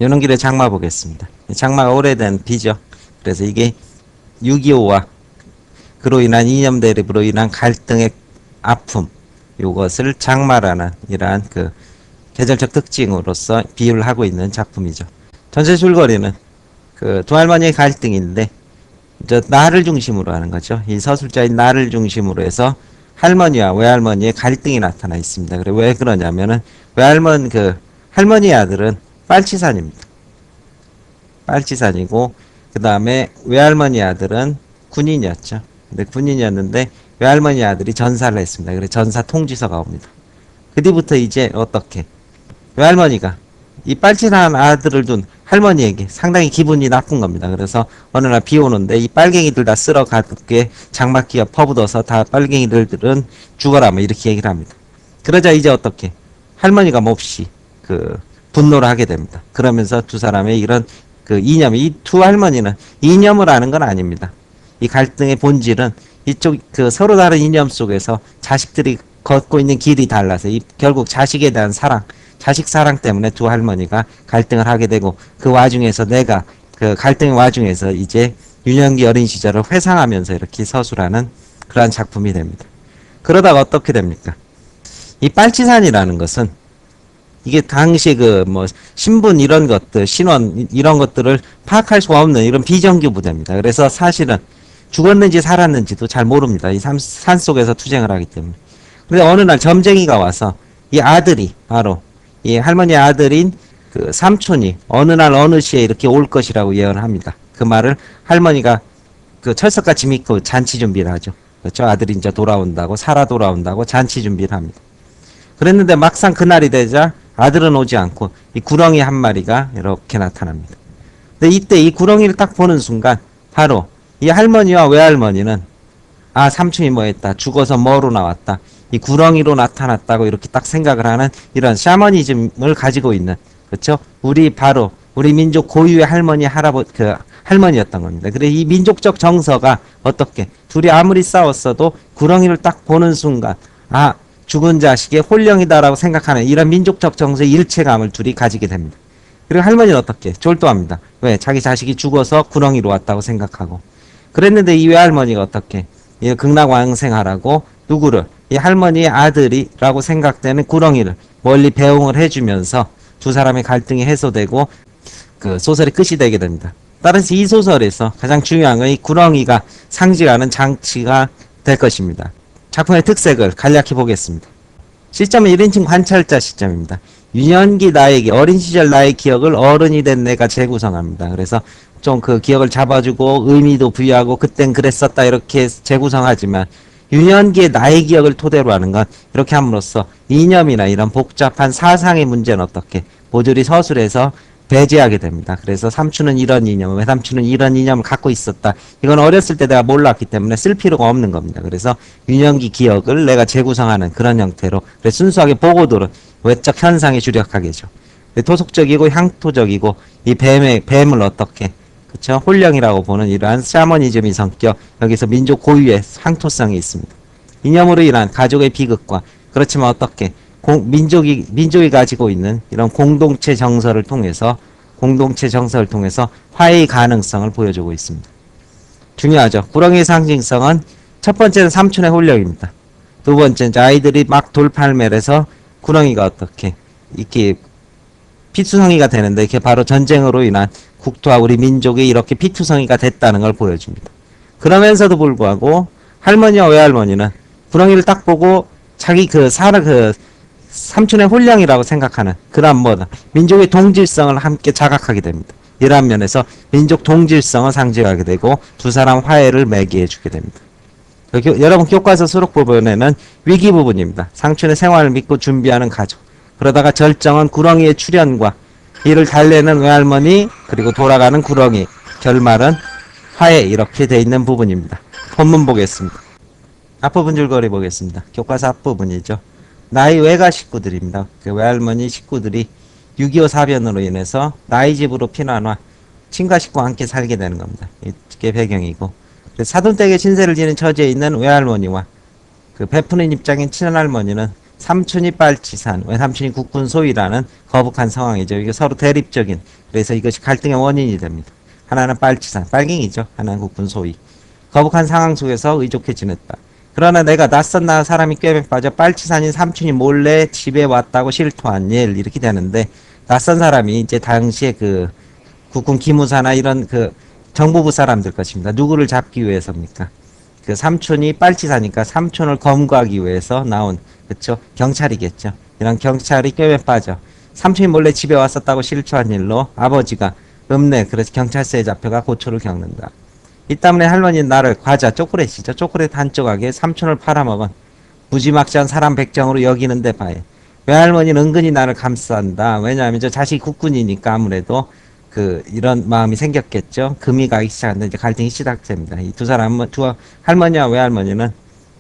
요런 길에 장마 보겠습니다. 장마가 오래된 비죠. 그래서 이게 6.25와 그로 인한 이념 대립으로 인한 갈등의 아픔, 요것을 장마라는 이러한 그 계절적 특징으로서 비유를 하고 있는 작품이죠. 전체 줄거리는 그 두 할머니의 갈등인데, 나를 중심으로 하는 거죠. 이 서술자인 나를 중심으로 해서 할머니와 외할머니의 갈등이 나타나 있습니다. 그래 왜 그러냐면은 할머니의 아들은 빨치산입니다. 빨치산이고 그 다음에 외할머니 아들은 군인이었죠. 근데 군인이었는데 외할머니 아들이 전사를 했습니다. 그래서 전사 통지서가 옵니다. 그 뒤부터 이제 어떻게 외할머니가 이 빨치산 아들을 둔 할머니에게 상당히 기분이 나쁜 겁니다. 그래서 어느 날 비 오는데 이 빨갱이들 다 쓸어가게 장막기가 퍼붓어서 다 빨갱이들은 죽어라 뭐 이렇게 얘기를 합니다. 그러자 이제 어떻게 할머니가 몹시 그 분노를 하게 됩니다. 그러면서 두 사람의 이런 그 이념이, 이 두 할머니는 이념을 아는 건 아닙니다. 이 갈등의 본질은 이쪽 그 서로 다른 이념 속에서 자식들이 걷고 있는 길이 달라서 결국 자식에 대한 사랑, 자식 사랑 때문에 두 할머니가 갈등을 하게 되고, 그 와중에서 내가 그 갈등의 와중에서 이제 유년기 어린 시절을 회상하면서 이렇게 서술하는 그러한 작품이 됩니다. 그러다가 어떻게 됩니까? 이 빨치산이라는 것은 이게 당시 그 뭐 신분 이런 것들, 신원 이런 것들을 파악할 수가 없는 이런 비정규 부대입니다. 그래서 사실은 죽었는지 살았는지도 잘 모릅니다. 이 산 속에서 투쟁을 하기 때문에. 근데 어느 날 점쟁이가 와서 이 아들이 바로 이 할머니의 아들인 그 삼촌이 어느 날 어느 시에 이렇게 올 것이라고 예언을 합니다. 그 말을 할머니가 그 철석같이 믿고 잔치 준비를 하죠. 그렇죠? 아들이 이제 돌아온다고, 살아 돌아온다고 잔치 준비를 합니다. 그랬는데 막상 그날이 되자 아들은 오지 않고 이 구렁이 한 마리가 이렇게 나타납니다. 근데 이때 이 구렁이를 딱 보는 순간 바로 이 할머니와 외할머니는 아, 삼촌이 뭐 했다, 죽어서 뭐로 나왔다, 이 구렁이로 나타났다고 이렇게 딱 생각을 하는 이런 샤머니즘을 가지고 있는, 그렇죠? 바로 우리 민족 고유의 할머니였던 겁니다. 그래 이 민족적 정서가 어떻게 둘이 아무리 싸웠어도 구렁이를 딱 보는 순간 아, 죽은 자식의 홀령이다라고 생각하는 이런 민족적 정서의 일체감을 둘이 가지게 됩니다. 그리고 할머니는 어떻게 졸도합니다. 왜? 자기 자식이 죽어서 구렁이로 왔다고 생각하고. 그랬는데 이 외할머니가 어떻게 극락왕생하라고 누구를, 이 할머니의 아들이라고 생각되는 구렁이를 멀리 배웅을 해주면서 두 사람의 갈등이 해소되고 그 소설의 끝이 되게 됩니다. 따라서 이 소설에서 가장 중요한 건 이 구렁이가 상징하는 장치가 될 것입니다. 작품의 특색을 간략히 보겠습니다. 시점은 1인칭 관찰자 시점입니다. 유년기 나에게, 어린 시절 나의 기억을 어른이 된 내가 재구성합니다. 그래서 좀 그 기억을 잡아주고 의미도 부여하고 그땐 그랬었다 이렇게 재구성하지만, 유년기의 나의 기억을 토대로 하는 건 이렇게 함으로써 이념이나 이런 복잡한 사상의 문제는 어떻게 모조리 서술에서 배제하게 됩니다. 그래서 삼촌은 이런 이념, 외삼촌은 이런 이념을 갖고 있었다, 이건 어렸을 때 내가 몰랐기 때문에 쓸 필요가 없는 겁니다. 그래서 유년기 기억을 내가 재구성하는 그런 형태로, 그래서 순수하게 보고도는 외적 현상에 주력하게죠. 토속적이고 향토적이고 이 뱀을 어떻게, 그쵸, 홀령이라고 보는 이러한 샤머니즘이 성격, 여기서 민족 고유의 향토성이 있습니다. 이념으로 인한 가족의 비극과, 그렇지만 어떻게 민족이 가지고 있는 이런 공동체 정서를 통해서 화해의 가능성을 보여주고 있습니다. 중요하죠. 구렁이의 상징성은 첫 번째는 삼촌의 홀령입니다. 두 번째는 아이들이 막 돌팔매해서 구렁이가 어떻게 이렇게 피투성이가 되는데, 이게 바로 전쟁으로 인한 국토와 우리 민족이 이렇게 피투성이가 됐다는 걸 보여줍니다. 그러면서도 불구하고 할머니와 외할머니는 구렁이를 딱 보고 자기 삼촌의 홀령이라고 생각하는 그런 민족의 동질성을 함께 자각하게 됩니다. 이러한 면에서 민족 동질성을 상징하게 되고 두 사람 화해를 매개해 주게 됩니다. 여러분 교과서 수록 부분에는 위기 부분입니다. 삼촌의 생활을 믿고 준비하는 가족, 그러다가 절정은 구렁이의 출현과 이를 달래는 외할머니, 그리고 돌아가는 구렁이, 결말은 화해, 이렇게 돼 있는 부분입니다. 본문 보겠습니다. 앞부분 줄거리 보겠습니다. 교과서 앞부분이죠. 나의 외가 식구들입니다. 그 외할머니 식구들이 6.25 사변으로 인해서 나의 집으로 피난와 친가 식구와 함께 살게 되는 겁니다. 이게 배경이고, 사돈댁에 신세를 지는 처지에 있는 외할머니와 그 베푸는 입장인 친할머니는 삼촌이 빨치산, 외삼촌이 국군 소위라는 거북한 상황이죠. 이게 서로 대립적인, 그래서 이것이 갈등의 원인이 됩니다. 하나는 빨치산, 빨갱이죠. 하나는 국군 소위. 거북한 상황 속에서 의족해 지냈다. 그러나 내가 낯선 나 사람이 꿰매 빠져 빨치산인 삼촌이 몰래 집에 왔다고 실토한 일, 이렇게 되는데, 낯선 사람이 이제 당시에 그 국군 기무사나 이런 그 정보부 사람들 것입니다. 누구를 잡기 위해서입니까? 그 삼촌이 빨치사니까 삼촌을 검거하기 위해서 나온, 그쵸? 경찰이겠죠. 이런 경찰이 꿰매 빠져 삼촌이 몰래 집에 왔었다고 실토한 일로 아버지가 그래서 경찰서에 잡혀가 고초를 겪는다. 이 때문에 할머니는 나를 과자, 초콜릿이죠. 초콜릿 한 조각에 삼촌을 팔아먹은 무지막지한 사람 백정으로 여기는데 봐해. 외할머니는 은근히 나를 감싼다. 왜냐하면 저 자식이 국군이니까 아무래도 이런 마음이 생겼겠죠. 금이 가기 시작한다. 이제 갈등이 시작됩니다. 이 두 사람은, 할머니와 외할머니는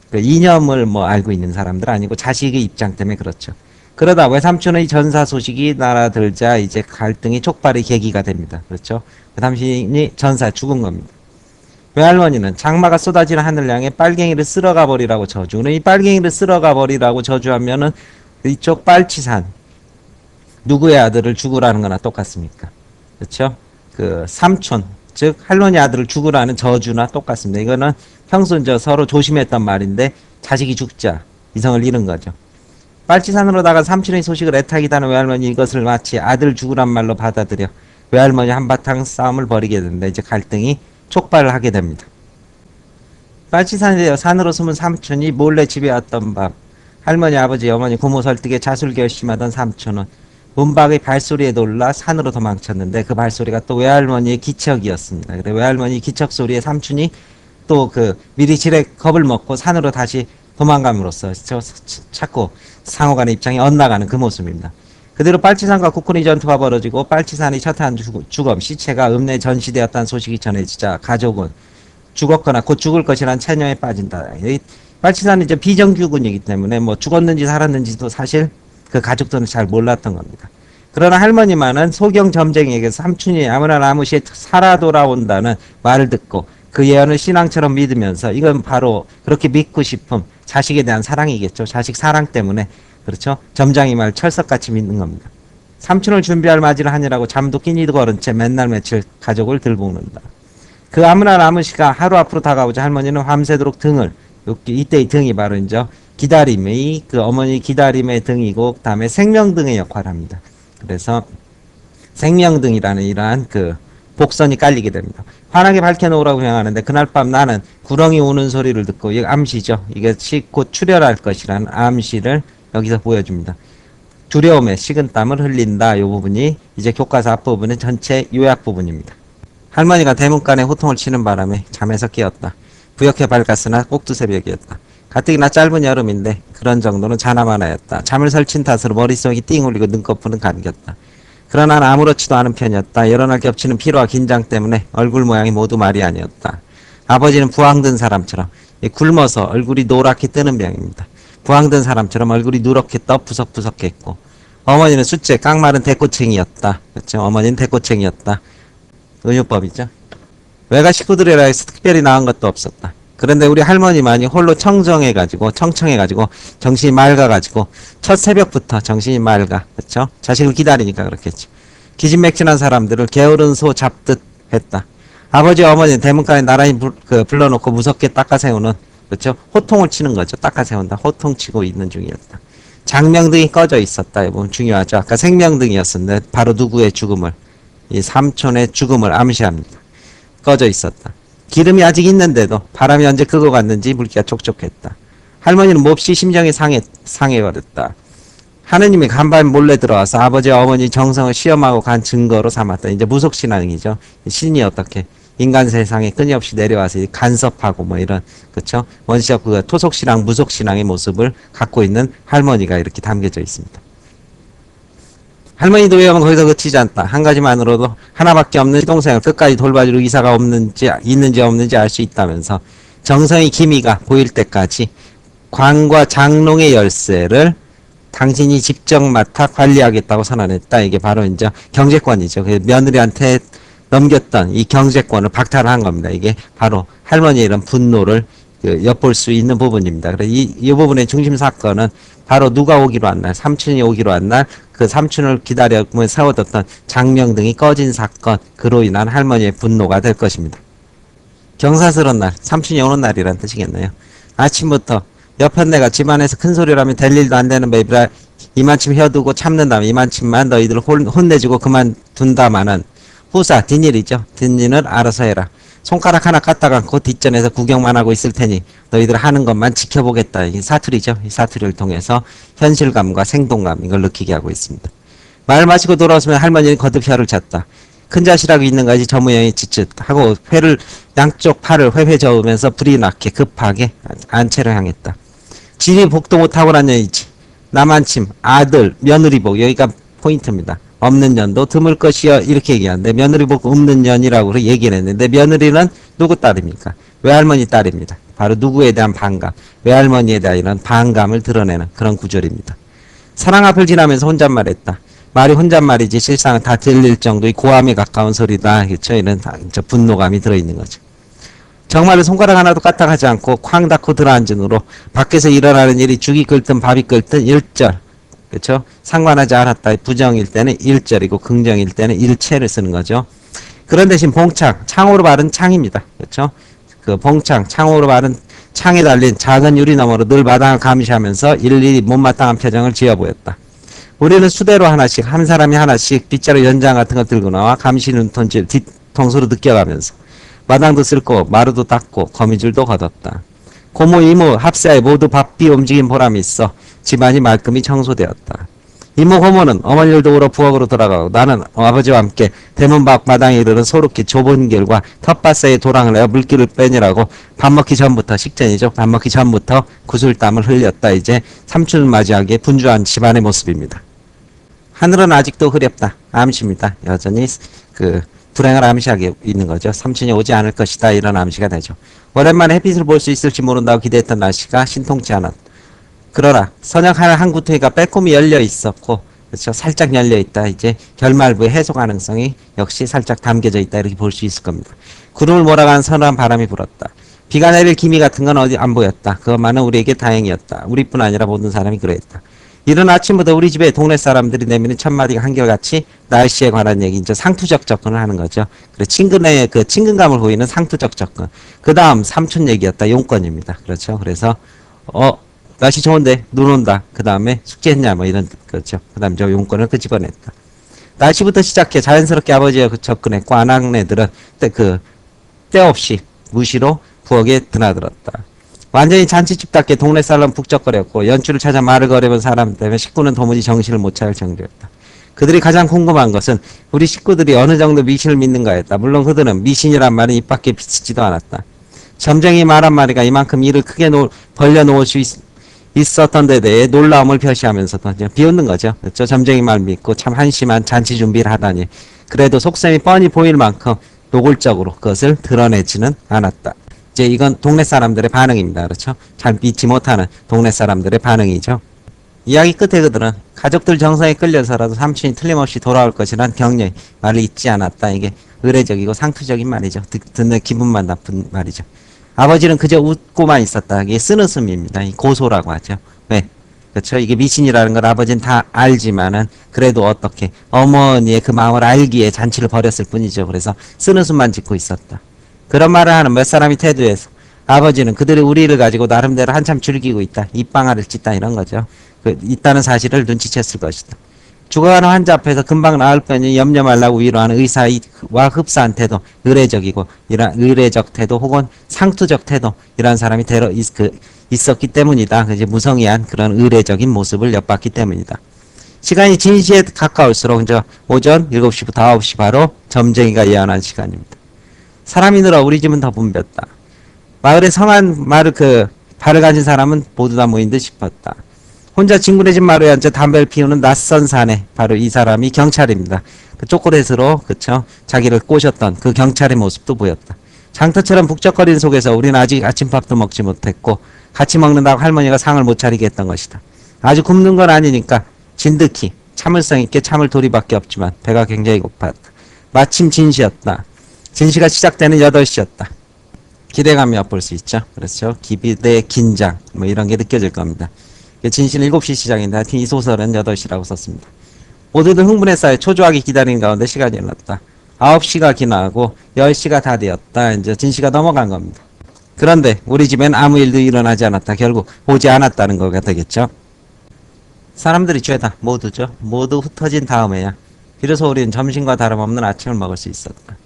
그 이념을 뭐 알고 있는 사람들 아니고 자식의 입장 때문에 그렇죠. 그러다 외삼촌의 전사 소식이 날아들자 이제 갈등이 촉발의 계기가 됩니다. 그렇죠. 외삼촌이 전사에 죽은 겁니다. 외할머니는 장마가 쏟아지는 하늘 향해 빨갱이를 쓸어가 버리라고 저주는, 이 빨갱이를 쓸어가 버리라고 저주하면은 이쪽 빨치산 누구의 아들을 죽으라는 거나 똑같습니까? 그렇죠? 그 삼촌, 즉 할머니 아들을 죽으라는 저주나 똑같습니다. 이거는 평소 이제 서로 조심했던 말인데 자식이 죽자 이성을 잃은 거죠. 빨치산으로 나간 삼촌의 소식을 애타게 다는 외할머니, 이것을 마치 아들 죽으란 말로 받아들여 외할머니 한바탕 싸움을 벌이게 된다. 이제 갈등이 촉발을 하게 됩니다. 빨치산에 산으로 숨은 삼촌이 몰래 집에 왔던 밤, 할머니, 아버지, 어머니, 고모 설득에 자술 결심하던 삼촌은 문박의 발소리에 놀라 산으로 도망쳤는데 그 발소리가 또 외할머니의 기척이었습니다. 그래 외할머니 기척 소리에 삼촌이 또 미리 지레 겁을 먹고 산으로 다시 도망감으로써 자꾸 상호간의 입장이 엇나가는 그 모습입니다. 그대로 빨치산과 국군의 전투가 벌어지고 빨치산의 첫한 주검 시체가 읍내에 전시되었다는 소식이 전해지자 가족은 죽었거나 곧 죽을 것이라는 체념에 빠진다. 빨치산은 이제 비정규군이기 때문에 뭐 죽었는지 살았는지도 사실 그 가족들은 잘 몰랐던 겁니다. 그러나 할머니만은 소경 점쟁이에게서 삼촌이 아무나 아무시에 살아 돌아온다는 말을 듣고 그 예언을 신앙처럼 믿으면서 이건 바로 그렇게 믿고 싶음, 자식에 대한 사랑이겠죠. 자식 사랑 때문에, 그렇죠? 점장이 말 철석같이 믿는 겁니다. 삼촌을 준비할 맞이를 하느라고 잠도 끼니도 거른 채 맨날 며칠 가족을 들볶는다. 그 아무나 아무시가 하루 앞으로 다가오자 할머니는 밤새도록 등을, 이때의 등이 바로 이제 기다림의 어머니 기다림의 등이고 그다음에 생명등의 역할을 합니다. 그래서 생명등이라는 이러한 복선이 깔리게 됩니다. 환하게 밝혀놓으라고 명하는데 그날 밤 나는 구렁이 우는 소리를 듣고, 이게 암시죠. 이것이 곧 출혈할 것이라는 암시를 여기서 보여줍니다. 두려움에 식은땀을 흘린다. 이 부분이 이제 교과서 앞부분은 전체 요약 부분입니다. 할머니가 대문간에 호통을 치는 바람에 잠에서 깨었다. 부옇게 밝았으나 꼭두 새벽이었다. 가뜩이나 짧은 여름인데 그런 정도는 자나마나였다. 잠을 설친 탓으로 머릿속이 띵 울리고 눈꺼풀은 감겼다. 그러나 아무렇지도 않은 편이었다. 여러 날 겹치는 피로와 긴장 때문에 얼굴 모양이 모두 말이 아니었다. 아버지는 부항든 사람처럼 굶어서 얼굴이 노랗게 뜨는 병입니다. 부항든 사람처럼 얼굴이 누렇게 떠 푸석푸석했고, 어머니는 숫째 깡마른 대꼬챙이였다. 그렇죠? 어머니는 대꼬챙이였다. 은유법이죠. 외가 식구들이라 해서 특별히 나은 것도 없었다. 그런데 우리 할머니만이 홀로 청청해가지고 정신이 맑아가지고 첫 새벽부터 정신이 맑아. 그렇죠? 자식을 기다리니까 그렇겠죠. 기진맥진한 사람들을 게으른 소 잡듯 했다. 아버지 어머니는 대문간에 나란히 불러놓고 무섭게 닦아세우는, 그렇죠? 호통을 치는 거죠. 닦아세운다. 호통치고 있는 중이었다. 장명등이 꺼져 있었다. 이거 중요하죠. 아까 생명등이었는데 바로 누구의 죽음을, 이 삼촌의 죽음을 암시합니다. 꺼져 있었다. 기름이 아직 있는데도 바람이 언제 끄고 갔는지 물기가 촉촉했다. 할머니는 몹시 심정이 상해버렸다. 하느님이 간밤에 몰래 들어와서 아버지 어머니 정성을 시험하고 간 증거로 삼았다. 이제 무속신앙이죠. 신이 어떻게 인간 세상에 끊임없이 내려와서 간섭하고 뭐 이런, 그렇죠? 원시적 토속신앙, 무속신앙의 모습을 갖고 있는 할머니가 이렇게 담겨져 있습니다. 할머니도 위험은 거기서 그치지 않다. 한 가지만으로도 하나밖에 없는 시동생을 끝까지 돌봐줄 의사가 있는지 없는지 알 수 있다면서 정성의 기미가 보일 때까지 관과 장롱의 열쇠를 당신이 직접 맡아 관리하겠다고 선언했다. 이게 바로 이제 경제권이죠. 며느리한테 넘겼던 이 경제권을 박탈한 겁니다. 이게 바로 할머니의 이런 분노를 엿볼 수 있는 부분입니다. 그래서 이 부분의 중심 사건은 바로 누가 오기로 한 날, 삼촌이 오기로 한 날, 그 삼촌을 기다렸고 세워뒀던 장명등이 꺼진 사건, 그로 인한 할머니의 분노가 될 것입니다. 경사스러운 날, 삼촌이 오는 날이란 뜻이겠네요. 아침부터 여편네가 집안에서 큰 소리를 하면 될 일도 안 되는 베이비라 이만침 혀두고 참는다면 이만침만 너희들을 혼내주고 그만둔다마는 후사, 뒷일이죠. 뒷일은 알아서 해라. 손가락 하나 까딱 않고 뒷전에서 구경만 하고 있을 테니 너희들 하는 것만 지켜보겠다. 이게 사투리죠. 이 사투리를 통해서 현실감과 생동감 이걸 느끼게 하고 있습니다. 말 마치고 돌아왔으면 할머니는 거듭 혀를 찼다. 큰 자식이라고 있는 것이 저 모양이 찌쯧 하고 회를 양쪽 팔을 회회 저으면서 불이 나게 급하게 안채를 향했다. 지리 복도 못하고 난 년이지. 남한침, 아들, 며느리복 여기가 포인트입니다. 없는 년도 드물 것이여 이렇게 얘기하는데 며느리복 없는 년이라고 얘기를 했는데 며느리는 누구 딸입니까? 외할머니 딸입니다. 바로 누구에 대한 반감, 외할머니에 대한 이런 반감을 드러내는 그런 구절입니다. 사랑 앞을 지나면서 혼잣말했다. 말이 혼잣말이지 실상은 다 들릴 정도의 고함에 가까운 소리다. 그렇죠? 이런 분노감이 들어있는 거죠. 정말로 손가락 하나도 까딱하지 않고 쾅 닫고 들어앉은 후로 밖에서 일어나는 일이 죽이 끓든 밥이 끓든 일절, 그렇죠? 상관하지 않았다. 부정일 때는 일절이고 긍정일 때는 일체를 쓰는 거죠. 그런 대신 봉창, 창호로 바른 창입니다. 그렇죠? 그 봉창, 창호로 바른 창에 달린 작은 유리 너머로 늘 마당을 감시하면서 일일이 못마땅한 표정을 지어 보였다. 우리는 수대로 하나씩, 한 사람이 하나씩 빗자루 연장 같은 거 들고 나와 감시 눈통질 뒤통수로 느껴가면서 마당도 쓸고 마루도 닦고 거미줄도 걷었다. 고모 이모 합사에 모두 바삐 움직인 보람이 있어 집안이 말끔히 청소되었다. 이모 고모는 어머니를 도우러 부엌으로 돌아가고 나는 아버지와 함께 대문 밖 마당에 이르는 소름기 좁은 길과 텃밭 사이에 도랑을 내어 물기를 빼느라고 밥 먹기 전부터 식전이죠. 밥 먹기 전부터 구슬땀을 흘렸다. 이제 삼촌을 맞이하기에 분주한 집안의 모습입니다. 하늘은 아직도 흐렵다. 암시입니다. 여전히 불행을 암시하게 있는 거죠. 삼촌이 오지 않을 것이다. 이런 암시가 되죠. 오랜만에 햇빛을 볼 수 있을지 모른다고 기대했던 날씨가 신통치 않았다. 그러나 선약하는 한 구퉁이가 빼꼼히 열려 있었고, 그렇죠. 살짝 열려 있다. 이제 결말부의 해소 가능성이 역시 살짝 담겨져 있다. 이렇게 볼 수 있을 겁니다. 구름을 몰아가는 서늘한 바람이 불었다. 비가 내릴 기미 같은 건 어디 안 보였다. 그것만은 우리에게 다행이었다. 우리뿐 아니라 모든 사람이 그랬다. 이른 아침부터 우리 집에 동네 사람들이 내미는 첫마디가 한결같이 날씨에 관한 얘기, 이제 상투적 접근을 하는 거죠. 그래, 친근의 친근감을 보이는 상투적 접근. 그 다음 삼촌 얘기였다. 용건입니다. 그렇죠. 그래서, 날씨 좋은데, 눈 온다. 그 다음에 숙제했냐, 뭐 이런, 그렇죠. 그 다음 저 용건을 끄집어냈다. 날씨부터 시작해 자연스럽게 아버지가 접근했고, 아낙네들은 때 없이 무시로 부엌에 드나들었다. 완전히 잔치집답게 동네 사람 북적거렸고 연출을 찾아 말을 거려본 사람 때문에 식구는 도무지 정신을 못 차릴 정도였다. 그들이 가장 궁금한 것은 우리 식구들이 어느 정도 미신을 믿는가였다. 물론 그들은 미신이란 말은 입 밖에 비치지도 않았다. 점쟁이 말 한마디가 이만큼 이를 크게 벌려놓을 수 있었던 데 대해 놀라움을 표시하면서도 비웃는 거죠. 그렇죠? 점쟁이 말 믿고 참 한심한 잔치 준비를 하다니. 그래도 속셈이 뻔히 보일 만큼 노골적으로 그것을 드러내지는 않았다. 이제 이건 동네 사람들의 반응입니다. 그렇죠? 잘 믿지 못하는 동네 사람들의 반응이죠. 이야기 끝에 그들은 가족들 정성에 끌려서라도 삼촌이 틀림없이 돌아올 것이란 격려의 말을 잊지 않았다. 이게 의례적이고 상투적인 말이죠. 듣는 기분만 나쁜 말이죠. 아버지는 그저 웃고만 있었다. 이게 쓴웃음입니다. 고소라고 하죠. 왜? 그렇죠? 이게 미신이라는 걸 아버지는 다 알지만은 그래도 어떻게 어머니의 그 마음을 알기에 잔치를 벌였을 뿐이죠. 그래서 쓴웃음만 짓고 있었다. 그런 말을 하는 몇 사람이 태도에서 아버지는 그들이 우리를 가지고 나름대로 한참 즐기고 있다. 입방아를 찢다 이런 거죠. 있다는 사실을 눈치챘을 것이다. 죽어가는 환자 앞에서 금방 나을 거니 염려 말라고 위로하는 의사와 흡사한 태도, 의례적 태도 혹은 상투적 태도 이런 사람이 있었기 때문이다. 이제 무성의한 그런 의례적인 모습을 엿봤기 때문이다. 시간이 진시에 가까울수록 이제 오전 7시부터 9시 바로 점쟁이가 예언한 시간입니다. 사람이 늘어 우리 집은 더 붐볐다. 마을에 성한 발을 가진 사람은 모두 다 모인 듯 싶었다. 혼자 친구네 집 마루에 앉아 담배를 피우는 낯선 사내, 바로 이 사람이 경찰입니다. 그 초콜릿으로 그쵸 자기를 꼬셨던 그 경찰의 모습도 보였다. 장터처럼 북적거리는 속에서 우리는 아직 아침밥도 먹지 못했고 같이 먹는다고 할머니가 상을 못 차리게 했던 것이다. 아주 굶는 건 아니니까 진득히 참을성 있게 참을 도리밖에 없지만 배가 굉장히 고팠다. 마침 진시였다. 진시가 시작되는 8시였다. 기대감이 엿볼 수 있죠. 그렇죠. 기대, 긴장, 뭐 이런 게 느껴질 겁니다. 진실 7시 시작인데 하여튼 이 소설은 8시라고 썼습니다. 모두들 흥분에 쌓여 초조하게 기다리는 가운데 시간이 흘렀다. 9시가 지나고 10시가 다 되었다. 이제 진시가 넘어간 겁니다. 그런데 우리 집엔 아무 일도 일어나지 않았다. 결국 오지 않았다는 거가 되겠죠. 사람들이 죄다. 모두죠. 모두 흩어진 다음에야 비로소 우리는 점심과 다름없는 아침을 먹을 수 있었다.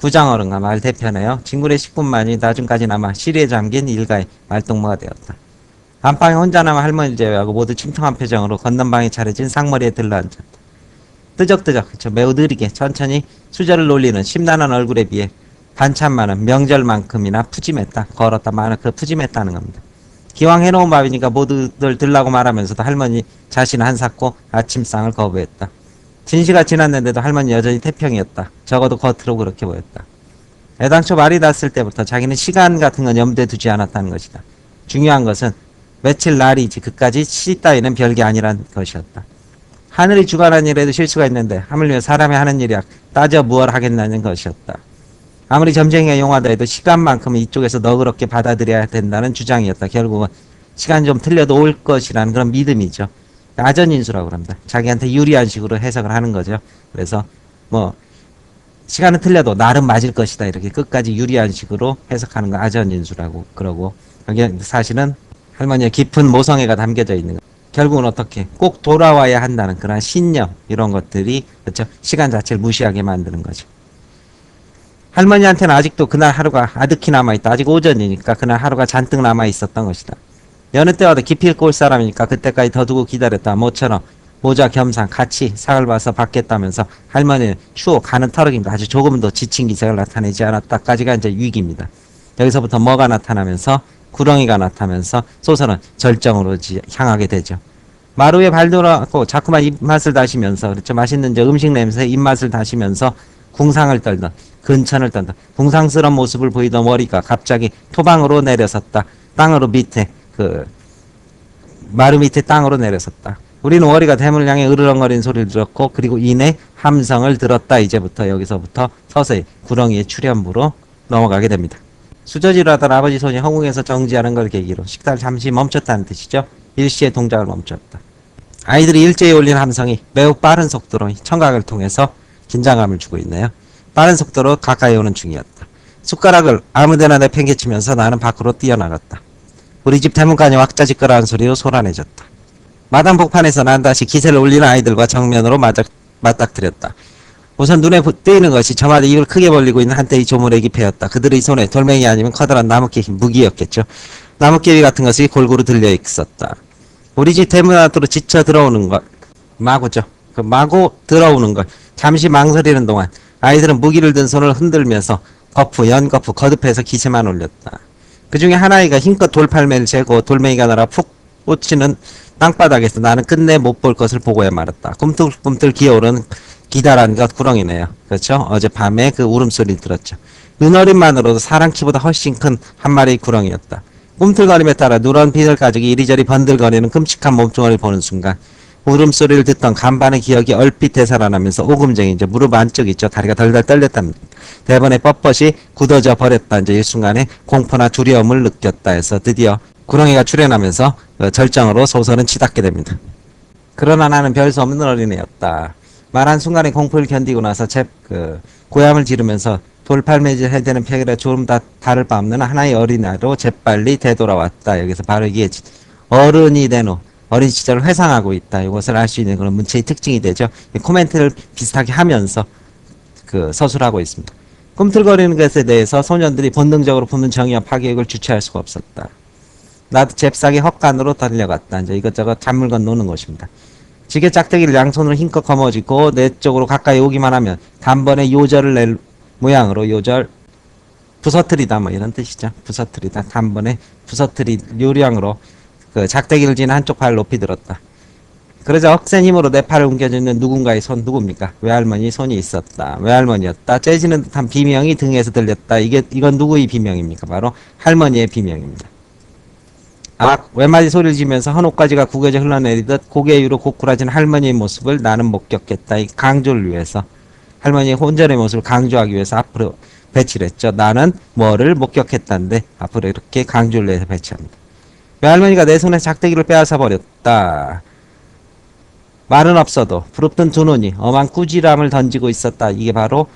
구장어른과 마을 대표네요. 진굴의 식구만이 나중까지나마 시리에 잠긴 일가의 말동무가 되었다. 안방에 혼자 남아 할머니 제외하고 모두 침통한 표정으로 건넌방에 차려진 상머리에 들러앉았다. 뜨적뜨적, 매우 느리게 천천히 수저를 놀리는 심란한 얼굴에 비해 반찬 많은 명절만큼이나 푸짐했다. 걸었다 마는 그 푸짐했다는 겁니다. 기왕 해놓은 밥이니까 모두들 들라고 말하면서도 할머니 자신은 한삭고 아침상을 거부했다. 진시가 지났는데도 할머니 여전히 태평이었다. 적어도 겉으로 그렇게 보였다. 애당초 말이 닿았을 때부터 자기는 시간 같은 건 염두에 두지 않았다는 것이다. 중요한 것은 며칠 날이지 그까지 시 따위는 별게 아니란 것이었다. 하늘이 주관한 일에도 실수가 있는데 하물며 사람이 하는 일이야 따져 무얼 하겠나는 것이었다. 아무리 점쟁이가 용하다 해도 시간만큼은 이쪽에서 너그럽게 받아들여야 된다는 주장이었다. 결국은 시간 좀 틀려도 올 것이라는 그런 믿음이죠. 아전인수라고 합니다. 자기한테 유리한 식으로 해석을 하는 거죠. 그래서 뭐 시간은 틀려도 나름 맞을 것이다 이렇게 끝까지 유리한 식으로 해석하는 거 아전인수라고 그러고, 여기 사실은 할머니의 깊은 모성애가 담겨져 있는 거. 결국은 어떻게 꼭 돌아와야 한다는 그런 신념 이런 것들이 그렇죠. 시간 자체를 무시하게 만드는 거죠. 할머니한테는 아직도 그날 하루가 아득히 남아있다. 아직 오전이니까 그날 하루가 잔뜩 남아있었던 것이다. 여느 때와도 기필코 올 사람이니까 그때까지 더 두고 기다렸다. 모처럼 모자 겸상 같이 상을 봐서 받겠다면서 할머니는 추워 가는 터럭입니다. 아주 조금도 지친 기색을 나타내지 않았다까지가 이제 위기입니다. 여기서부터 뭐가 나타나면서 구렁이가 나타나면서 소설은 절정으로 향하게 되죠. 마루에 발들어갖고 자꾸만 입맛을 다시면서 그렇죠. 맛있는 음식 냄새에 입맛을 다시면서 궁상을 떨던 근천을 떨던 궁상스러운 모습을 보이던 머리가 갑자기 토방으로 내려섰다. 땅으로 밑에 마루 밑에 땅으로 내려섰다. 우리는 월이가 댐을 향해 으르렁거리는 소리를 들었고 그리고 이내 함성을 들었다. 이제부터 여기서부터 서서히 구렁이의 출현부로 넘어가게 됩니다. 수저질을 하던 아버지 손이 허공에서 정지하는 걸 계기로 식사를 잠시 멈췄다는 뜻이죠. 일시의 동작을 멈췄다. 아이들이 일제히 올린 함성이 매우 빠른 속도로 청각을 통해서 긴장감을 주고 있네요. 빠른 속도로 가까이 오는 중이었다. 숟가락을 아무데나 내팽개치면서 나는 밖으로 뛰어나갔다. 우리 집 대문간이 왁자지껄한 소리로 소란해졌다. 마당 복판에서 난 다시 기세를 올리는 아이들과 정면으로 맞닥뜨렸다. 우선 눈에 띄는 것이 저마다 입을 크게 벌리고 있는 한때의 조물의 기패였다. 그들의 손에 돌멩이 아니면 커다란 나뭇잎 무기였겠죠. 나뭇개비 같은 것이 골고루 들려 있었다. 우리 집 대문 안으로 지쳐 들어오는 것, 마구죠. 마구 들어오는 것. 잠시 망설이는 동안 아이들은 무기를 든 손을 흔들면서 거푸, 연거푸, 거듭해서 기세만 올렸다. 그 중에 하나이가 힘껏 돌팔매를 재고 돌멩이가 날아 푹 꽂히는 땅바닥에서 나는 끝내 못 볼 것을 보고야 말았다. 꿈틀꿈틀 기어오른 기다란 것 구렁이네요. 그렇죠? 어젯밤에 그 울음소리를 들었죠. 눈어림만으로도 사람 키보다 훨씬 큰 한 마리의 구렁이였다. 꿈틀거림에 따라 누런 비늘 가죽이 이리저리 번들거리는 끔찍한 몸뚱아리를 보는 순간 울음소리를 듣던 간반의 기억이 얼핏 되살아나면서 오금쟁이 이제 무릎 안쪽 있죠. 다리가 덜덜 떨렸답니다. 대번에 뻣뻣이 굳어져 버렸다. 이제 일순간에 공포나 두려움을 느꼈다 해서 드디어 구렁이가 출현하면서 절정으로 소설은 치닫게 됩니다. 그러나 나는 별 수 없는 어린애였다. 말한 순간에 공포를 견디고 나서 고함을 지르면서 돌팔매질 해야 되는 폐결에 조금 다 다를 바 없는 하나의 어린아이로 재빨리 되돌아왔다. 여기서 바로 이게 어른이 된 후 어린 시절을 회상하고 있다. 이것을 알 수 있는 그런 문체의 특징이 되죠. 코멘트를 비슷하게 하면서 서술하고 있습니다. 꿈틀거리는 것에 대해서 소년들이 본능적으로 품는 정의와 파괴욕을 주체할 수가 없었다. 나도 잽싸게 헛간으로 달려갔다. 이제 이것저것 잔물건 노는 것입니다. 지게 짝대기를 양손으로 힘껏 거머쥐고 내 쪽으로 가까이 오기만 하면 단번에 요절을 낼 모양으로 요절 부서뜨리다 뭐 이런 뜻이죠. 부서뜨리다 단번에 부서뜨리 요량으로 작대기를 진 한쪽 팔을 높이 들었다. 그러자 억센 힘으로 내 팔을 옮겨주는 누군가의 손. 누굽니까? 외할머니 손이 있었다. 외할머니였다. 째지는 듯한 비명이 등에서 들렸다. 이건 누구의 비명입니까? 바로 할머니의 비명입니다. 외마디 소리를 지면서 한옥가지가 구겨져 흘러내리듯 고개 위로 고꾸라진 할머니의 모습을 나는 목격했다. 이 강조를 위해서 할머니의 혼전의 모습을 강조하기 위해서 앞으로 배치를 했죠. 나는 뭐를 목격했다는데 앞으로 이렇게 강조를 해서 배치합니다. 외할머니가 내 손에 작대기를 빼앗아 버렸다. 말은 없어도 부릅뜬 두 눈이 엄한 꾸지람을 던지고 있었다. 이게 바로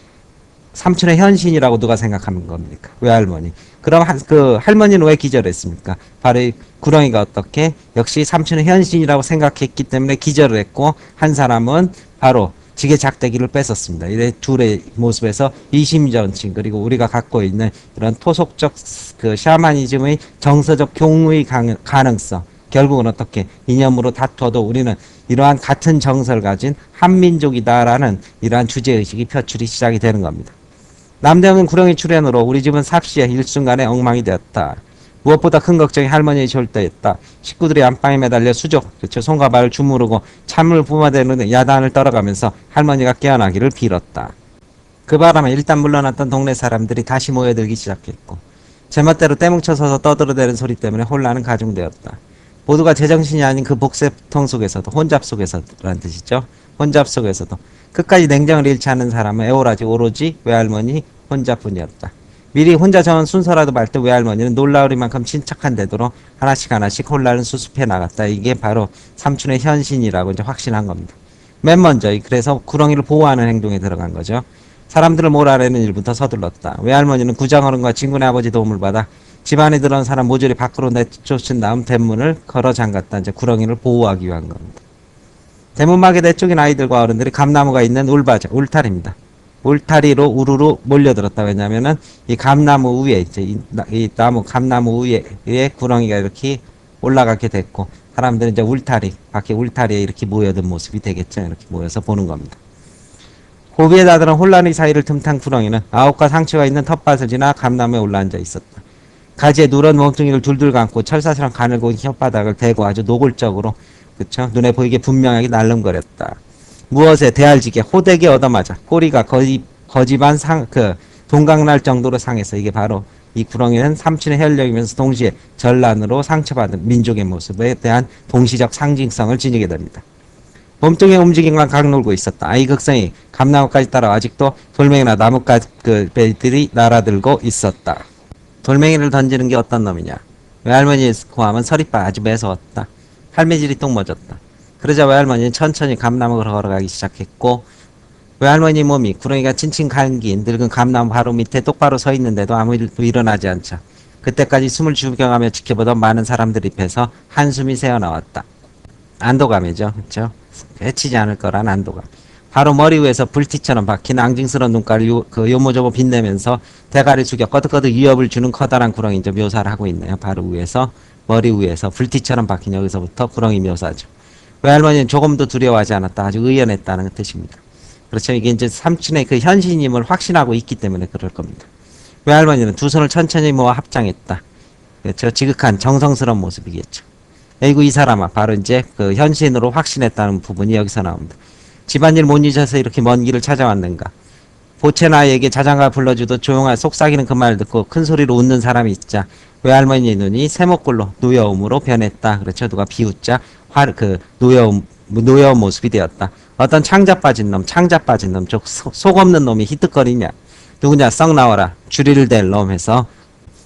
삼촌의 현신이라고 누가 생각하는 겁니까? 외할머니. 그럼 그 할머니는 왜 기절했습니까? 바로 이 구렁이가 어떻게 역시 삼촌의 현신이라고 생각했기 때문에 기절을 했고, 한 사람은 바로 지게 작대기를 뺏었습니다. 이 둘의 모습에서 이심전칭, 그리고 우리가 갖고 있는 이런 토속적 그 샤머니즘의 정서적 교무의 가능성, 결국은 어떻게 이념으로 다투어도 우리는 이러한 같은 정서를 가진 한민족이다라는 이러한 주제의식이 표출이 시작이 되는 겁니다. 남대문 구렁이 출현으로 우리 집은 삽시에 일순간에 엉망이 되었다. 무엇보다 큰 걱정이 할머니의 절도였다. 식구들이 안방에 매달려 수족, 그렇죠, 손과 발을 주무르고 찬물 뿜어대는 야단을 떨어가면서 할머니가 깨어나기를 빌었다. 그 바람에 일단 물러났던 동네 사람들이 다시 모여들기 시작했고, 제멋대로 떼뭉쳐서서 떠들어대는 소리 때문에 혼란은 가중되었다. 모두가 제정신이 아닌 그 복세통 속에서도, 혼잡 속에서라는 뜻이죠. 혼잡 속에서도 끝까지 냉정을 잃지 않는 사람은 애오라지 오로지 외할머니 혼자뿐이었다. 미리 혼자 정한 순서라도 말 때 외할머니는 놀라우리만큼 침착한 태도로 하나씩 하나씩 혼란을 수습해 나갔다. 이게 바로 삼촌의 현신이라고 이제 확신한 겁니다. 맨 먼저 그래서 구렁이를 보호하는 행동에 들어간 거죠. 사람들을 몰아내는 일부터 서둘렀다. 외할머니는 구장어른과 친구네 아버지 도움을 받아 집안에 들어온 사람 모조리 밖으로 내쫓은 다음 대문을 걸어 잠갔다. 이제 구렁이를 보호하기 위한 겁니다. 대문막에 내쫓긴 아이들과 어른들이 감나무가 있는 울타리입니다. 울타리로 우르르 몰려들었다. 왜냐면은 이 감나무 위에 이제 이 감나무 위에 구렁이가 이렇게 올라가게 됐고, 사람들은 이제 밖에 울타리에 이렇게 모여든 모습이 되겠죠. 이렇게 모여서 보는 겁니다. 고비에 다다른 혼란의 사이를 틈탄 구렁이는 아홉과 상처가 있는 텃밭을 지나 감나무에 올라앉아 있었다. 가지에 누런 몸뚱이를 둘둘 감고 철사스런 가늘고 혓바닥을 대고 아주 노골적으로, 그쵸, 눈에 보이게 분명하게 날름거렸다. 무엇에 대알지게 호되게 얻어맞아 꼬리가 거지반 동강날 정도로 상해서, 이게 바로 이 구렁이는 삼촌의 혈령이면서 동시에 전란으로 상처받은 민족의 모습에 대한 동시적 상징성을 지니게 됩니다. 몸뚱이의 움직임과 각놀고 있었다. 이 극성이 감나무까지 따라 아직도 돌멩이나 나뭇가지들이 날아들고 있었다. 돌멩이를 던지는 게 어떤 놈이냐? 외할머니의 고함은 서리빠 아주 매서웠다. 할매질이 똥 멎었다. 그러자 외할머니는 천천히 감나무를 걸어가기 시작했고, 외할머니 몸이 구렁이가 칭칭 감긴 늙은 감나무 바로 밑에 똑바로 서 있는데도 아무 일도 일어나지 않자 그때까지 숨을 죽여가며 지켜보던 많은 사람들 입에서 한숨이 새어나왔다. 안도감이죠. 그렇죠? 해치지 않을 거란 안도감. 바로 머리 위에서 불티처럼 박힌 앙증스러운 눈깔을 요모조모 빛내면서 대가리 숙여 꺼득꺼득 위협을 주는 커다란 구렁이 이제 묘사를 하고 있네요. 바로 위에서, 머리 위에서 불티처럼 박힌, 여기서부터 구렁이 묘사죠. 외할머니는 조금도 두려워하지 않았다. 아주 의연했다는 뜻입니다. 그렇죠. 이게 이제 삼촌의 그 현신임을 확신하고 있기 때문에 그럴 겁니다. 외할머니는 두 손을 천천히 모아 합장했다. 그렇죠. 지극한 정성스러운 모습이겠죠. 에이구 이 사람아, 바로 이제 그 현신으로 확신했다는 부분이 여기서 나옵니다. 집안일 못 잊어서 이렇게 먼 길을 찾아왔는가. 보채나에게 자장가 불러주도 조용한 속삭이는 그 말을 듣고 큰 소리로 웃는 사람이 있자 외할머니의 눈이 세목골로 노여움으로 변했다. 그렇죠. 누가 비웃자 노여운 모습이 되었다. 어떤 창자 빠진 놈, 속 없는 놈이 히뜩거리냐. 누구냐, 썩 나와라. 줄이를 댈 놈 해서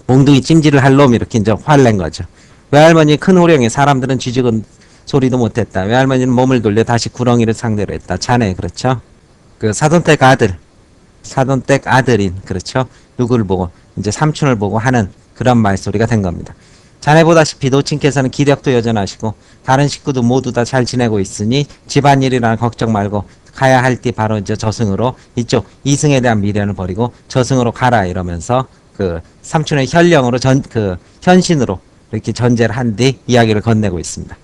몽둥이 찜질을 할 놈, 이렇게 이제 화를 낸 거죠. 외할머니 큰 호령에 사람들은 쥐죽은 소리도 못했다. 외할머니는 몸을 돌려 다시 구렁이를 상대로 했다. 자네, 그렇죠? 그 사돈댁 아들인, 그렇죠? 누구를 보고, 이제 삼촌을 보고 하는 그런 말소리가 된 겁니다. 자네 보다시피 노친께서는 기력도 여전하시고 다른 식구도 모두 다 잘 지내고 있으니 집안일이라는 걱정 말고 가야 할 때 바로 이제 저승으로, 이쪽 이승에 대한 미련을 버리고 저승으로 가라, 이러면서 그 삼촌의 현령으로 현신으로 이렇게 전제를 한 뒤 이야기를 건네고 있습니다.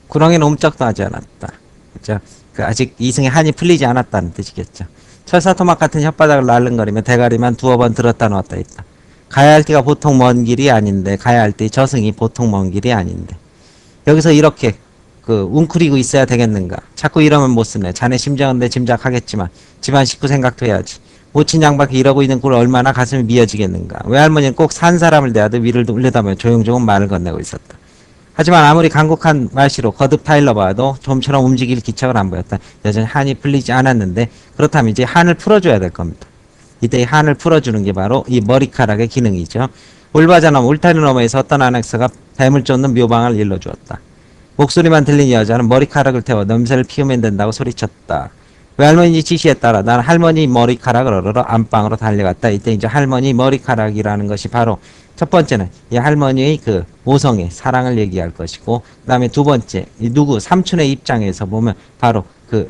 구렁이는 움쩍도 하지 않았다. 그죠? 아직 이승의 한이 풀리지 않았다는 뜻이겠죠. 철사토막 같은 혓바닥을 날름거리며 대가리만 두어 번 들었다 놨다 했다. 가야 할 때가 보통 먼 길이 아닌데, 가야 할 때 저승이 보통 먼 길이 아닌데. 여기서 이렇게 웅크리고 있어야 되겠는가. 자꾸 이러면 못 쓰네. 자네 심정은 내 짐작하겠지만 집안 식구 생각도 해야지. 모친 양밖에 이러고 있는 꼴 얼마나 가슴이 미어지겠는가. 외할머니는 꼭 산 사람을 대하듯 위를 올려다며 조용조용 말을 건네고 있었다. 하지만 아무리 간곡한 말씨로 거듭 타일러 봐도 좀처럼 움직일 기척을 안 보였다. 여전히 한이 풀리지 않았는데, 그렇다면 이제 한을 풀어줘야 될 겁니다. 이때 이 한을 풀어주는 게 바로 이 머리카락의 기능이죠. 울바자나무 울타리 너머에서 어떤 아넥스가 뱀을 쫓는 묘방을 일러주었다. 목소리만 들린 여자는 머리카락을 태워 냄새를 피우면 된다고 소리쳤다. 외할머니 지시에 따라 난 할머니 머리카락을 얻으러 안방으로 달려갔다. 이때 이제 할머니 머리카락이라는 것이 바로 첫 번째는 이 할머니의 그 모성애, 사랑을 얘기할 것이고, 그 다음에 두 번째, 이 누구, 삼촌의 입장에서 보면 바로 그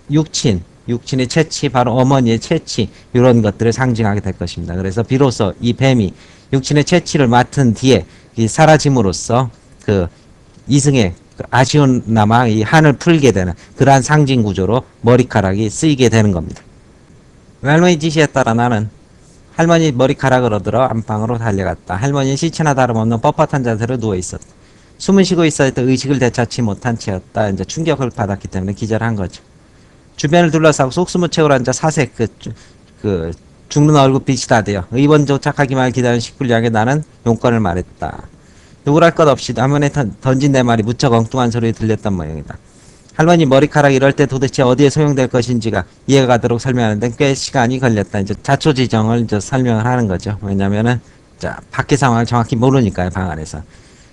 육친의 채취, 바로 어머니의 채취, 이런 것들을 상징하게 될 것입니다. 그래서 비로소 이 뱀이 육친의 채취를 맡은 뒤에 이 사라짐으로써 그 이승의 아쉬운나마 이 한을 풀게 되는 그러한 상징 구조로 머리카락이 쓰이게 되는 겁니다. 외할머니 지시에 따라 나는 할머니 머리카락을 얻으러 안방으로 달려갔다. 할머니는 시체나 다름없는 뻣뻣한 자세로 누워있었다. 숨을 쉬고 있어야 때 의식을 되찾지 못한 채였다. 이제 충격을 받았기 때문에 기절한 거죠. 주변을 둘러싸고 속수무 채우러 앉아 사색 죽는 얼굴빛이 다 되어 의원 도착하기만 기다리는 식구를 나는 용건을 말했다. 누구랄 것 없이 화면에 던진 내 말이 무척 엉뚱한 소리 들렸단 모양이다. 할머니 머리카락 이럴 때 도대체 어디에 소용될 것인지가 이해가 가도록 설명하는데 꽤 시간이 걸렸다. 이제 자초지정을 이제 설명을 하는 거죠. 왜냐면은 자 밖의 상황을 정확히 모르니까요, 방 안에서.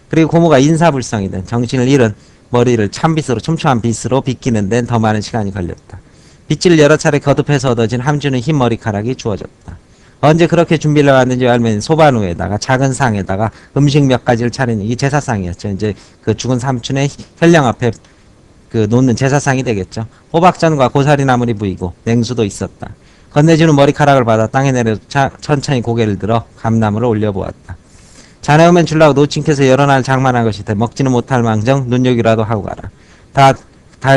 그리고 고모가 인사불성이든 정신을 잃은 머리를 찬빗으로 촘촘한 빗으로 빗기는 데는 더 많은 시간이 걸렸다. 빗질을 여러 차례 거듭해서 얻어진 함주는 흰 머리카락이 주어졌다. 언제 그렇게 준비를 해왔는지 알면 소반우에다가 작은 상에다가 음식 몇 가지를 차리는 이게 제사상이었죠. 이제 그 죽은 삼촌의 혈령 앞에 그 놓는 제사상이 되겠죠. 호박전과 고사리 나물이 보이고 냉수도 있었다. 건네주는 머리카락을 받아 땅에 내려 천천히 고개를 들어 감나무를 올려보았다. 자네 오면 줄라고 노친께서 여러 날 장만한 것이되 먹지는 못할 망정 눈욕이라도 하고 가라. 다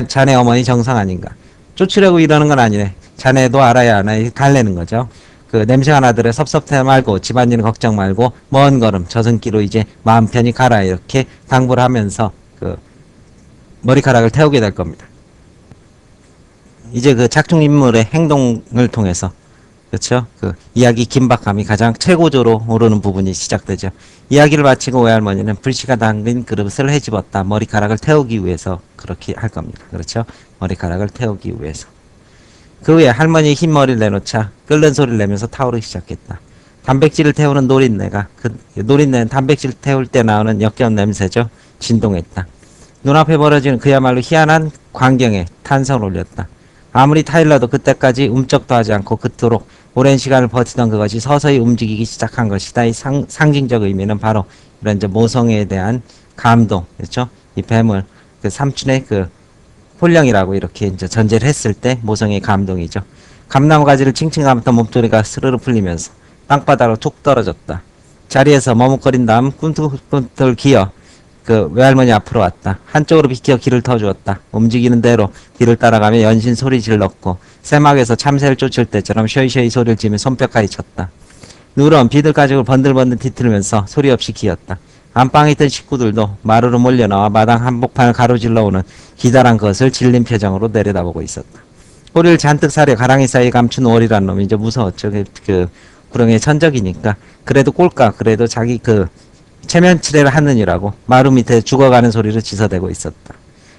자네 어머니 정상 아닌가. 쫓으려고 이러는 건 아니네. 자네도 알아야 하나. 달래는 거죠. 그 냄새가 나더래 섭섭해 말고 집안일은 걱정 말고 먼 걸음 저승길로 이제 마음 편히 가라 이렇게 당부를 하면서 그 머리카락을 태우게 될 겁니다. 이제 그 작중 인물의 행동을 통해서 그렇죠? 그 이야기 긴박감이 가장 최고조로 오르는 부분이 시작되죠. 이야기를 마치고 외할머니는 불씨가 담긴 그릇을 헤집었다. 머리카락을 태우기 위해서 그렇게 할 겁니다. 그렇죠? 머리카락을 태우기 위해서. 그 후에 할머니의 흰 머리를 내놓자 끓는 소리를 내면서 타오르기 시작했다. 단백질을 태우는 노린내가 그 노린내는 단백질 태울 때 나오는 역겨운 냄새죠. 진동했다. 눈앞에 벌어지는 그야말로 희한한 광경에 탄성을 올렸다. 아무리 타일러도 그때까지 움쩍도 하지 않고 그토록 오랜 시간을 버티던 그것이 서서히 움직이기 시작한 것이다. 이 상징적 의미는 바로 이런 이제 모성애에 대한 감동, 그렇죠? 이 뱀을 그 삼촌의 그 홀령이라고 이렇게 이제 전제를 했을 때 모성애의 감동이죠. 감나무 가지를 칭칭 감았던 몸뚱이가 스르르 풀리면서 땅바닥으로 툭 떨어졌다. 자리에서 머뭇거린 다음 꿈틀꿈틀 기어 그 외할머니 앞으로 왔다. 한쪽으로 비켜 길을 터주었다. 움직이는 대로 뒤를 따라가며 연신 소리 질렀고 새막에서 참새를 쫓을 때처럼 셔이셔이 소리를 지며 손뼉까지 쳤다. 누런 비둘 가죽을 번들번들 뒤틀면서 소리 없이 기었다. 안방에 있던 식구들도 마루로 몰려나와 마당 한복판을 가로질러 오는 기다란 것을 질린 표정으로 내려다보고 있었다. 꼬리를 잔뜩 사려 가랑이 사이에 감춘 오리란 놈이 이제 무서웠죠. 그 구렁이의 천적이니까. 그래도 꼴까 그래도 자기 그 체면치레를 하느니라고 마루 밑에 죽어가는 소리를 지서대고 있었다.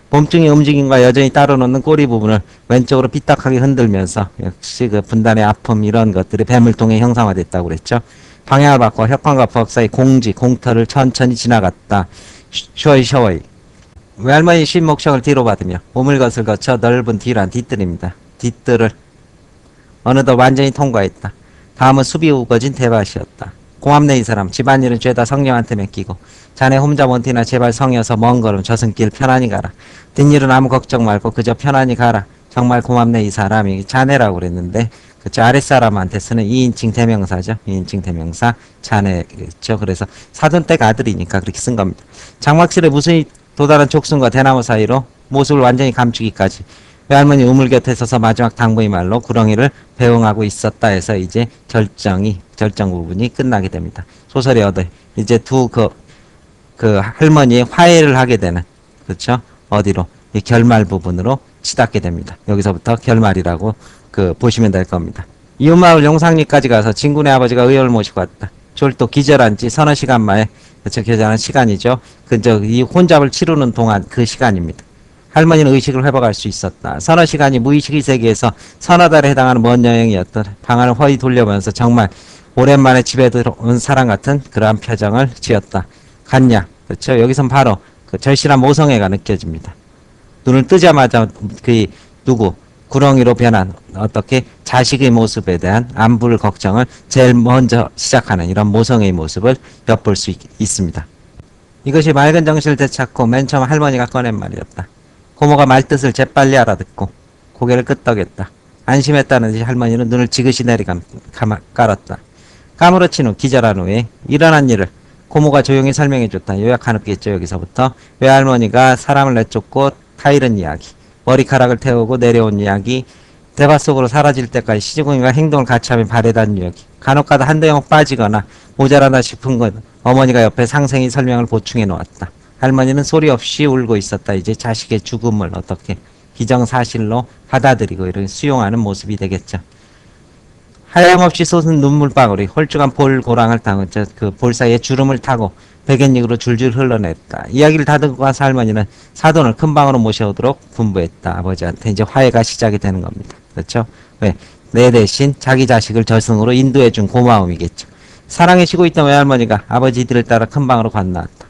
몸뚱이 움직임과 여전히 따로놓는 꼬리 부분을 왼쪽으로 삐딱하게 흔들면서 역시 그 분단의 아픔 이런 것들이 뱀을 통해 형상화됐다고 그랬죠. 방향을 바꿔 혁관과 부엌 사이 공터를 천천히 지나갔다. 셔이 외할머니 쉰 목청을 뒤로 받으며 우물 것을 거쳐 넓은 뒤란 뒤뜰입니다. 뒤뜰을 어느덧 완전히 통과했다. 다음은 숲이 우거진 대밭이었다. 고맙네 이 사람. 집안일은 죄다 성령한테 맡기고 자네 혼자 몬티나 제발 성여서 먼 걸음 저승길 편안히 가라. 뒷일은 아무 걱정 말고 그저 편안히 가라. 정말 고맙네 이 사람이 자네라고 그랬는데 그쵸 아랫사람한테 쓰는 2인칭 대명사죠. 2인칭 대명사 자네겠죠. 그래서 사돈댁 아들이니까 그렇게 쓴 겁니다. 장막실에 무수히 도달한 족순과 대나무 사이로 모습을 완전히 감추기까지 외할머니 우물 곁에 서서 마지막 당부의 말로 구렁이를 배웅하고 있었다 해서 이제 절정 부분이 끝나게 됩니다. 소설의 이제 그 할머니의 화해를 하게 되는, 그렇죠? 어디로? 이 결말 부분으로 치닫게 됩니다. 여기서부터 결말이라고 보시면 될 겁니다. 이웃마을 용상리까지 가서 친구네 아버지가 의원을 모시고 왔다. 졸도 기절한 지 서너 시간 만에, 그렇죠? 기절한 시간이죠. 이 혼잡을 치르는 동안 그 시간입니다. 할머니는 의식을 회복할 수 있었다. 서너 시간이 무의식의 세계에서 서너 달에 해당하는 먼 여행이었던 방안을 허이 돌려보면서 정말 오랜만에 집에 들어온 사람 같은 그러한 표정을 지었다. 갔냐? 그렇죠? 여기선 바로 그 절실한 모성애가 느껴집니다. 눈을 뜨자마자 그 누구 구렁이로 변한 어떻게 자식의 모습에 대한 안부를 걱정을 제일 먼저 시작하는 이런 모성애의 모습을 엿볼 수 있습니다. 이것이 맑은 정신을 되찾고 맨 처음 할머니가 꺼낸 말이었다. 고모가 말뜻을 재빨리 알아듣고 고개를 끄덕였다. 안심했다는 듯이 할머니는 눈을 지그시 깔았다. 까무러친 후 기절한 후에 일어난 일을 고모가 조용히 설명해줬다. 요약하겠죠. 여기서부터 외할머니가 사람을 내쫓고 타이른 이야기, 머리카락을 태우고 내려온 이야기, 대바 속으로 사라질 때까지 시주공이가 행동을 같이 하며 발해단 이야기, 간혹가다 한두 영역 빠지거나 모자라다 싶은 건 어머니가 옆에 상생히 설명을 보충해 놓았다. 할머니는 소리 없이 울고 있었다. 이제 자식의 죽음을 어떻게 기정사실로 받아들이고 이렇게 수용하는 모습이 되겠죠. 하염없이 솟은 눈물방울이 홀쭉한 볼고랑을 타고 그 볼 사이에 주름을 타고 백엔닉으로 줄줄 흘러냈다. 이야기를 다듬고 와서 할머니는 사돈을 큰 방으로 모셔오도록 분부했다. 아버지한테 이제 화해가 시작이 되는 겁니다. 그렇죠? 왜? 내 대신 자기 자식을 저승으로 인도해준 고마움이겠죠. 사랑에 쉬고 있던 외할머니가 아버지 뒤를 따라 큰 방으로 건너왔다.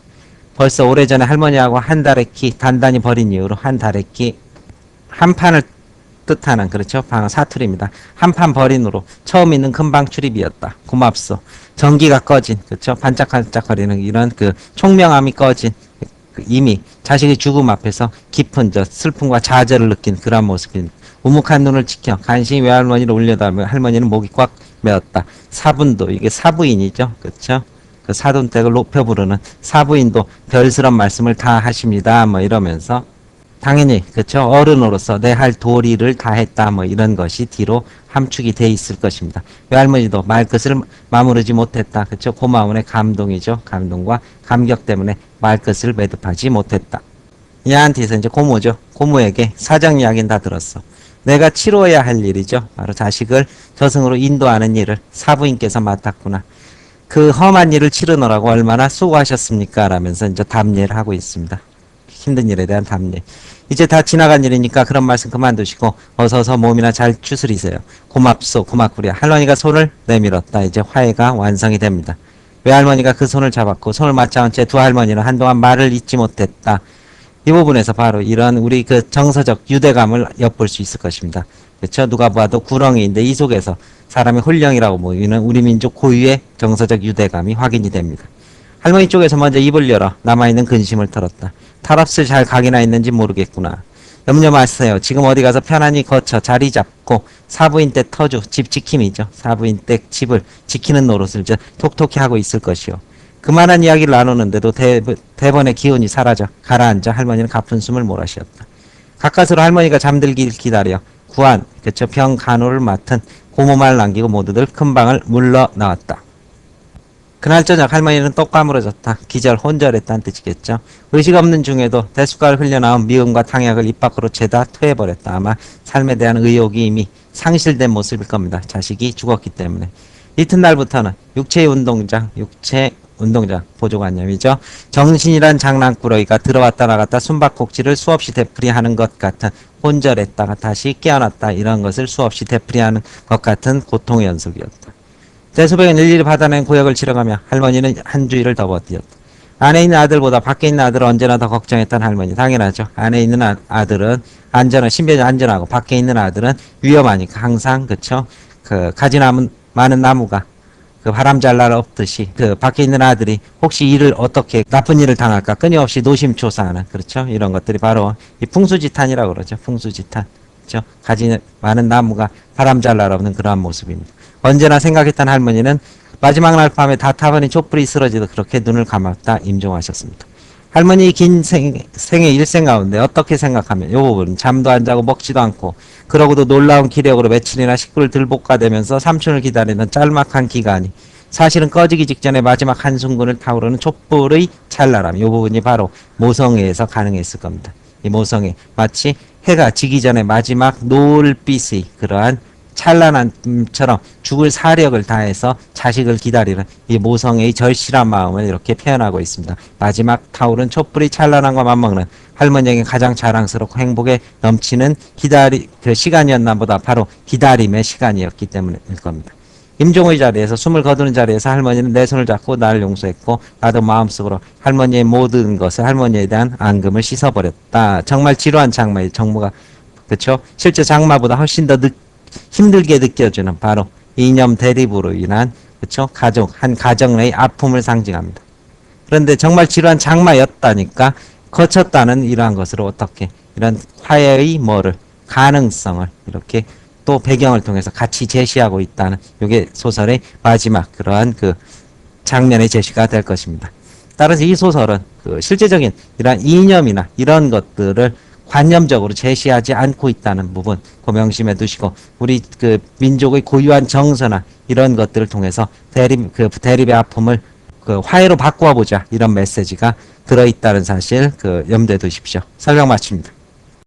벌써 오래전에 할머니하고 한 달의 키 단단히 버린 이후로 한 달의 키 한 판을 뜻하는 그렇죠 방 사투리입니다. 한 판 버린으로 처음 있는 금방 출입이었다. 고맙소. 전기가 꺼진 그렇죠 반짝반짝거리는 이런 그 총명함이 꺼진 이미 자식의 죽음 앞에서 깊은 저 슬픔과 좌절을 느낀 그런 모습입니다. 우묵한 눈을 지켜 간신히 외할머니를 올려다보며 할머니는 목이 꽉 메었다. 사분도 이게 사부인이죠 그렇죠. 그 사돈댁을 높여 부르는 사부인도 별스런 말씀을 다 하십니다. 뭐 이러면서 당연히 그렇죠 어른으로서 내 할 도리를 다 했다 뭐 이런 것이 뒤로 함축이 돼 있을 것입니다. 외할머니도 말끝을 마무르지 못했다. 그렇죠 고마움의 감동이죠. 감동과 감격 때문에 말끝을 매듭하지 못했다. 얘한테서 이제 고모죠. 고모에게 사정 이야기는 다 들었어. 내가 치러야 할 일이죠. 바로 자식을 저승으로 인도하는 일을 사부인께서 맡았구나. 그 험한 일을 치르느라고 얼마나 수고하셨습니까? 라면서 이제 답례를 하고 있습니다. 힘든 일에 대한 답례. 이제 다 지나간 일이니까 그런 말씀 그만두시고 어서서 몸이나 잘 추스리세요. 고맙소 고맙구려. 할머니가 손을 내밀었다. 이제 화해가 완성이 됩니다. 외할머니가 그 손을 잡았고 손을 맞잡은 채 두 할머니는 한동안 말을 잇지 못했다. 이 부분에서 바로 이런 우리 그 정서적 유대감을 엿볼 수 있을 것입니다. 그렇죠? 누가 봐도 구렁이인데 이 속에서 사람이 홀령이라고 모이는 우리 민족 고유의 정서적 유대감이 확인이 됩니다. 할머니 쪽에서 먼저 입을 열어 남아있는 근심을 털었다. 탈없을 잘 각이나 있는지 모르겠구나. 염려 마세요. 지금 어디 가서 편안히 거쳐 자리 잡고 사부인 댁 터주 집 지킴이죠. 사부인 댁 집을 지키는 노릇을 이제 톡톡히 하고 있을 것이요. 그만한 이야기를 나누는데도 대번의 기운이 사라져 가라앉아 할머니는 가쁜 숨을 몰아쉬었다. 가까스로 할머니가 잠들길 기다려 구한 그쵸 병 간호를 맡은 고모말 남기고 모두들 큰 방을 물러 나왔다. 그날 저녁 할머니는 똑 까무러졌다. 기절 혼절했다는 뜻이겠죠. 의식 없는 중에도 대숟가락 흘려나온 미음과 탕약을 입 밖으로 죄다 토해버렸다. 아마 삶에 대한 의욕이 이미 상실된 모습일 겁니다. 자식이 죽었기 때문에. 이튿날부터는 육체 운동장 보조관념이죠. 정신이란 장난꾸러기가 들어왔다 나갔다 숨바꼭질을 수없이 되풀이하는 것 같은 혼절했다가 다시 깨어났다 이런 것을 수없이 되풀이하는 것 같은 고통의 연속이었다. 대소백은 일일이 받아낸 고역을 치러가며 할머니는 한 주일을 더 버텼다. 안에 있는 아들보다 밖에 있는 아들을 언제나 더 걱정했던 할머니. 당연하죠. 안에 있는 아들은 신변이 안전하고 밖에 있는 아들은 위험하니까 항상 그쵸 그 가지 많은 나무가 그 바람 잘 날 없듯이 그 밖에 있는 아들이 혹시 일을 어떻게 나쁜 일을 당할까 끊임없이 노심초사하는 그렇죠 이런 것들이 바로 이 풍수지탄이라고 그러죠. 풍수지탄 그렇죠 가지 많은 나무가 바람 잘 날 없는 그러한 모습입니다. 언제나 생각했던 할머니는 마지막 날 밤에 다 타버린 촛불이 쓰러지듯 그렇게 눈을 감았다 임종하셨습니다. 할머니 긴 생의 일생 가운데 어떻게 생각하면 요 부분 잠도 안 자고 먹지도 않고 그러고도 놀라운 기력으로 며칠이나 식구를 들볶아대면서 삼촌을 기다리는 짤막한 기간이 사실은 꺼지기 직전에 마지막 한순간을 타오르는 촛불의 찰나람 요 부분이 바로 모성애에서 가능했을 겁니다. 이 모성애 마치 해가 지기 전에 마지막 노을빛의 그러한 찬란함처럼 죽을 사력을 다해서 자식을 기다리는 이 모성애의 절실한 마음을 이렇게 표현하고 있습니다. 마지막 타올은 촛불이 찬란함과 맞먹는 할머니에게 가장 자랑스럽고 행복에 넘치는 그 시간이었나 보다. 바로 기다림의 시간이었기 때문일 겁니다. 임종의 자리에서 숨을 거두는 자리에서 할머니는 내 손을 잡고 나를 용서했고 나도 마음속으로 할머니의 모든 것을 할머니에 대한 앙금을 씻어버렸다. 정말 지루한 장마의 정무가 그렇죠? 실제 장마보다 훨씬 더 힘들게 느껴지는 바로 이념 대립으로 인한 그렇죠? 한 가정 내의 아픔을 상징합니다. 그런데 정말 지루한 장마였다니까 거쳤다는 이러한 것으로 어떻게 이런 화해의 가능성을 이렇게 또 배경을 통해서 같이 제시하고 있다는 이게 소설의 마지막 그러한 그 장면의 제시가 될 것입니다. 따라서 이 소설은 그 실제적인 이러한 이념이나 이런 것들을 관념적으로 제시하지 않고 있다는 부분 명심해 두시고 우리 그 민족의 고유한 정서나 이런 것들을 통해서 대립의 아픔을 그 화해로 바꾸어 보자 이런 메시지가 들어있다는 사실 그 염두에 두십시오. 설명 마칩니다.